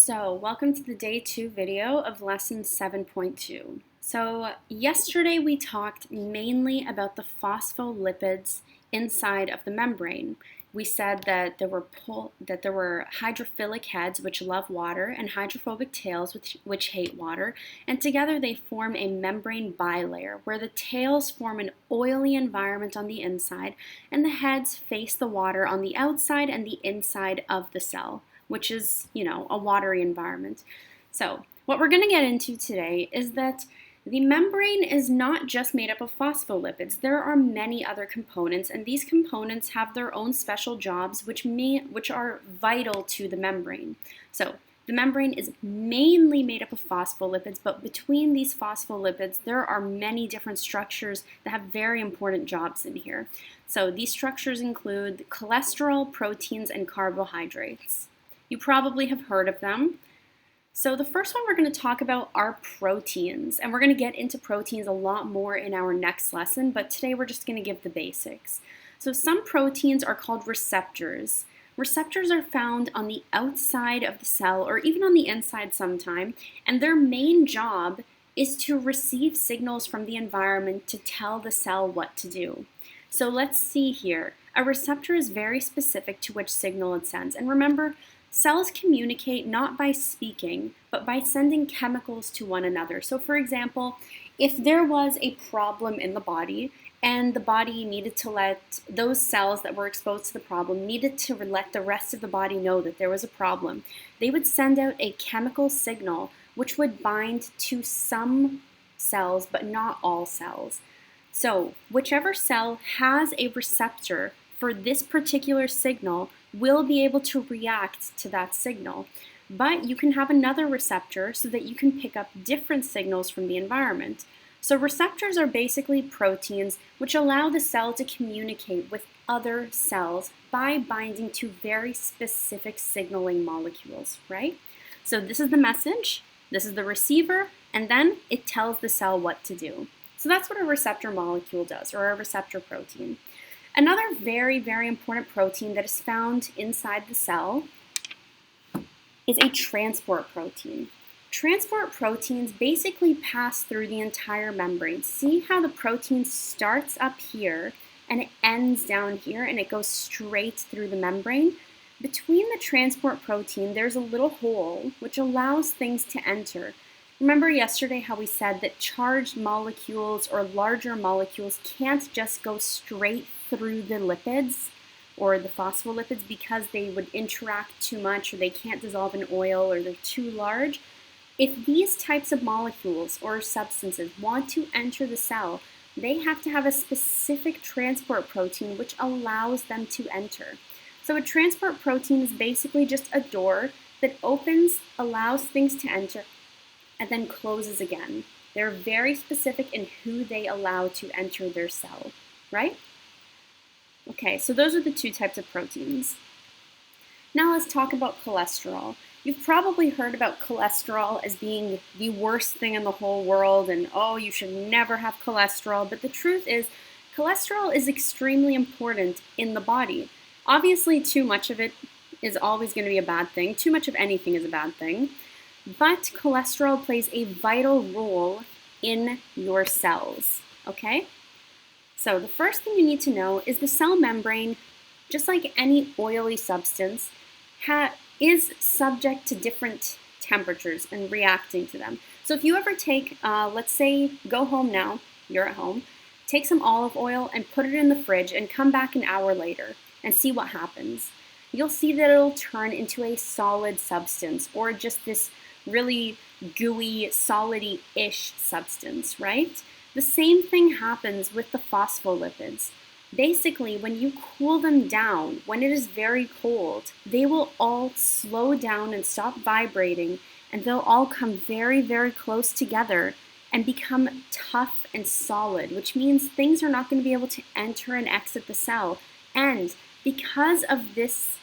So, welcome to the day 2 video of lesson 7.2. So, yesterday we talked mainly about the phospholipids inside of the membrane. We said that there were hydrophilic heads, which love water, and hydrophobic tails, which hate water, and together they form a membrane bilayer, where the tails form an oily environment on the inside, and the heads face the water on the outside and the inside of the cell, which is, a watery environment. So, what we're going to get into today is that the membrane is not just made up of phospholipids. There are many other components, and these components have their own special jobs which are vital to the membrane. So, the membrane is mainly made up of phospholipids, but between these phospholipids, there are many different structures that have very important jobs in here. So, these structures include cholesterol, proteins, and carbohydrates. You probably have heard of them. So the first one we're going to talk about are proteins, and we're going to get into proteins a lot more in our next lesson, but today we're just going to give the basics. So some proteins are called receptors. Receptors are found on the outside of the cell or even on the inside sometime, and their main job is to receive signals from the environment to tell the cell what to do. So let's see here. A receptor is very specific to which signal it sends, and remember, cells communicate not by speaking, but by sending chemicals to one another. So for example, if there was a problem in the body and the body needed to let those cells that were exposed to the problem needed to let the rest of the body know that there was a problem, they would send out a chemical signal which would bind to some cells, but not all cells. So whichever cell has a receptor for this particular signal will be able to react to that signal. But you can have another receptor so that you can pick up different signals from the environment. So receptors are basically proteins which allow the cell to communicate with other cells by binding to very specific signaling molecules, right? So this is the message, this is the receiver, and then it tells the cell what to do. So that's what a receptor molecule does, or a receptor protein. Another very, very important protein that is found inside the cell is a transport protein. Transport proteins basically pass through the entire membrane. See how the protein starts up here and it ends down here and it goes straight through the membrane? Between the transport protein, there's a little hole which allows things to enter. Remember yesterday how we said that charged molecules or larger molecules can't just go straight through the lipids or the phospholipids because they would interact too much or they can't dissolve in oil or they're too large? If these types of molecules or substances want to enter the cell, they have to have a specific transport protein which allows them to enter. So a transport protein is basically just a door that opens, allows things to enter, and then closes again. They're very specific in who they allow to enter their cell, right? Okay, so those are the two types of proteins. Now let's talk about cholesterol. You've probably heard about cholesterol as being the worst thing in the whole world and, oh, you should never have cholesterol. But the truth is, cholesterol is extremely important in the body. Obviously, too much of it is always going to be a bad thing. Too much of anything is a bad thing. But cholesterol plays a vital role in your cells, okay? So the first thing you need to know is the cell membrane, just like any oily substance, is subject to different temperatures and reacting to them. So if you ever take, let's say, go home now, you're at home, take some olive oil and put it in the fridge and come back an hour later and see what happens. You'll see that it'll turn into a solid substance or just this really gooey, solidy-ish substance, right? The same thing happens with the phospholipids. Basically, when you cool them down, when it is very cold, they will all slow down and stop vibrating, and they'll all come very, very close together and become tough and solid, which means things are not going to be able to enter and exit the cell. And because of this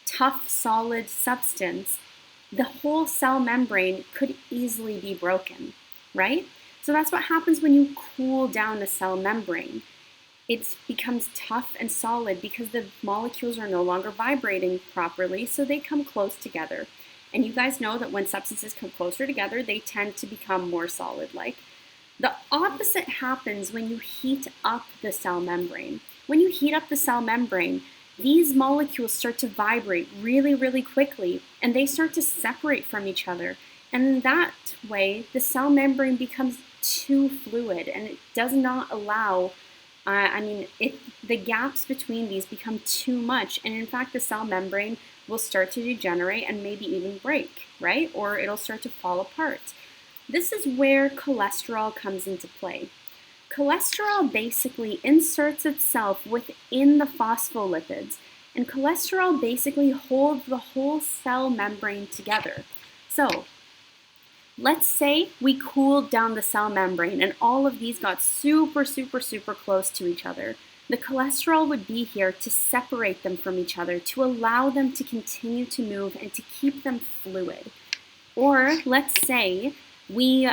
tough, solid substance, the whole cell membrane could easily be broken, right? So that's what happens when you cool down a cell membrane. It becomes tough and solid because the molecules are no longer vibrating properly, so they come close together. And you guys know that when substances come closer together, they tend to become more solid-like. The opposite happens when you heat up the cell membrane. When you heat up the cell membrane, these molecules start to vibrate really, really quickly, and they start to separate from each other. And in that way, the cell membrane becomes too fluid, and it does not allow, the gaps between these become too much, and in fact, the cell membrane will start to degenerate and maybe even break, right? Or it'll start to fall apart. This is where cholesterol comes into play. Cholesterol basically inserts itself within the phospholipids, and cholesterol basically holds the whole cell membrane together. So, let's say we cooled down the cell membrane and all of these got super, super, super close to each other. The cholesterol would be here to separate them from each other, to allow them to continue to move and to keep them fluid. Or let's say we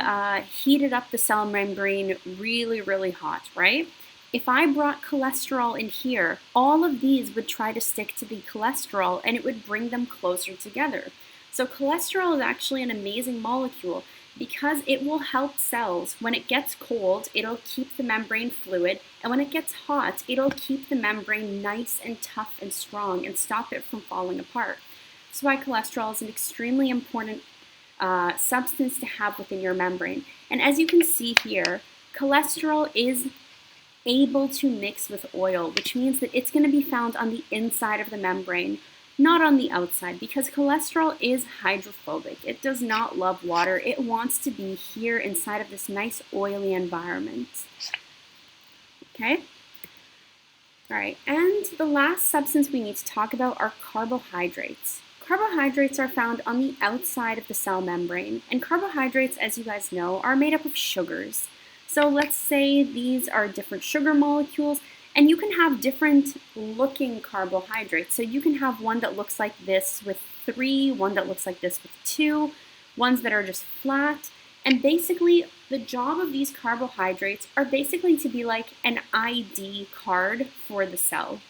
heated up the cell membrane really, really hot, right? If I brought cholesterol in here, all of these would try to stick to the cholesterol and it would bring them closer together. So cholesterol is actually an amazing molecule because it will help cells. When it gets cold, it'll keep the membrane fluid, and when it gets hot, it'll keep the membrane nice and tough and strong and stop it from falling apart. That's why cholesterol is an extremely important substance to have within your membrane. And as you can see here, cholesterol is able to mix with oil, which means that it's going to be found on the inside of the membrane, not on the outside, because cholesterol is hydrophobic. It does not love water. It wants to be here inside of this nice oily environment. Okay? All right, and the last substance we need to talk about are carbohydrates. Carbohydrates are found on the outside of the cell membrane, and carbohydrates, as you guys know, are made up of sugars. So let's say these are different sugar molecules, and you can have different looking carbohydrates. So you can have one that looks like this with 3, one that looks like this with 2, ones that are just flat. And basically, the job of these carbohydrates are basically to be like an ID card for the cell.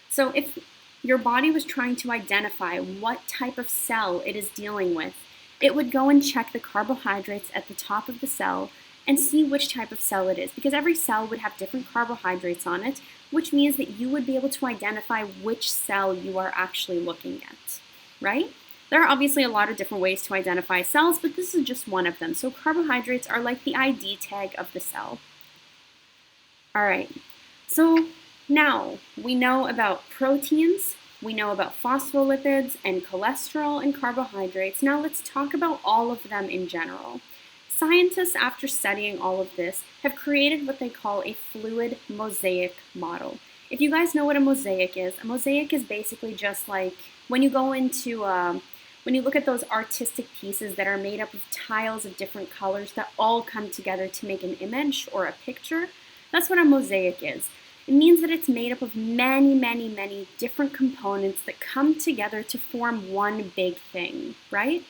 So if your body was trying to identify what type of cell it is dealing with, it would go and check the carbohydrates at the top of the cell and see which type of cell it is, because every cell would have different carbohydrates on it, which means that you would be able to identify which cell you are actually looking at, right? There are obviously a lot of different ways to identify cells, but this is just one of them. So carbohydrates are like the ID tag of the cell. All right, so now we know about proteins, we know about phospholipids and cholesterol and carbohydrates. Now let's talk about all of them in general. Scientists, after studying all of this, have created what they call a fluid mosaic model. If you guys know what a mosaic is basically just like when you go into, when you look at those artistic pieces that are made up of tiles of different colors that all come together to make an image or a picture, that's what a mosaic is. It means that it's made up of many, many, many different components that come together to form one big thing, right?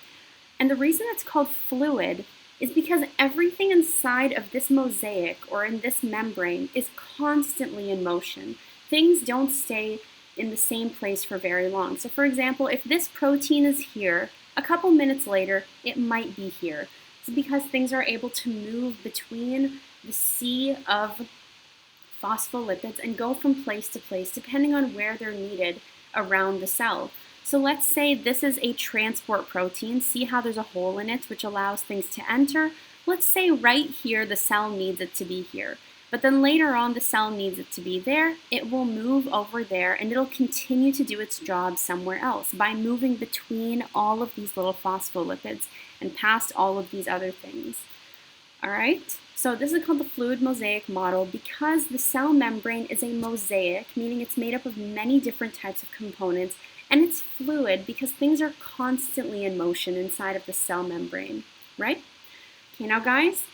And the reason it's called fluid is because everything inside of this mosaic or in this membrane is constantly in motion. Things don't stay in the same place for very long. So for example, if this protein is here, a couple minutes later, it might be here. It's because things are able to move between the sea of phospholipids and go from place to place depending on where they're needed around the cell. So let's say this is a transport protein. See how there's a hole in it which allows things to enter? Let's say right here the cell needs it to be here. But then later on the cell needs it to be there. It will move over there and it'll continue to do its job somewhere else by moving between all of these little phospholipids and past all of these other things. All right? So this is called the fluid mosaic model because the cell membrane is a mosaic, meaning it's made up of many different types of components. And it's fluid because things are constantly in motion inside of the cell membrane, right? Okay, now guys,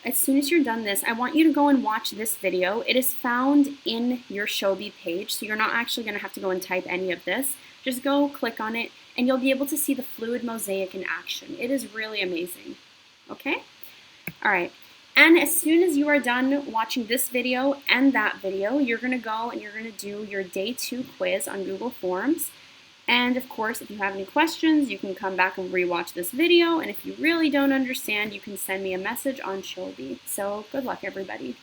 as soon as you're done this, I want you to go and watch this video. It is found in your Shobi page, so you're not actually going to have to go and type any of this. Just go click on it, and you'll be able to see the fluid mosaic in action. It is really amazing, okay? All right. And as soon as you are done watching this video and that video, you're going to go and you're going to do your day 2 quiz on Google Forms. And of course, if you have any questions, you can come back and rewatch this video. And if you really don't understand, you can send me a message on Shobi. So good luck, everybody.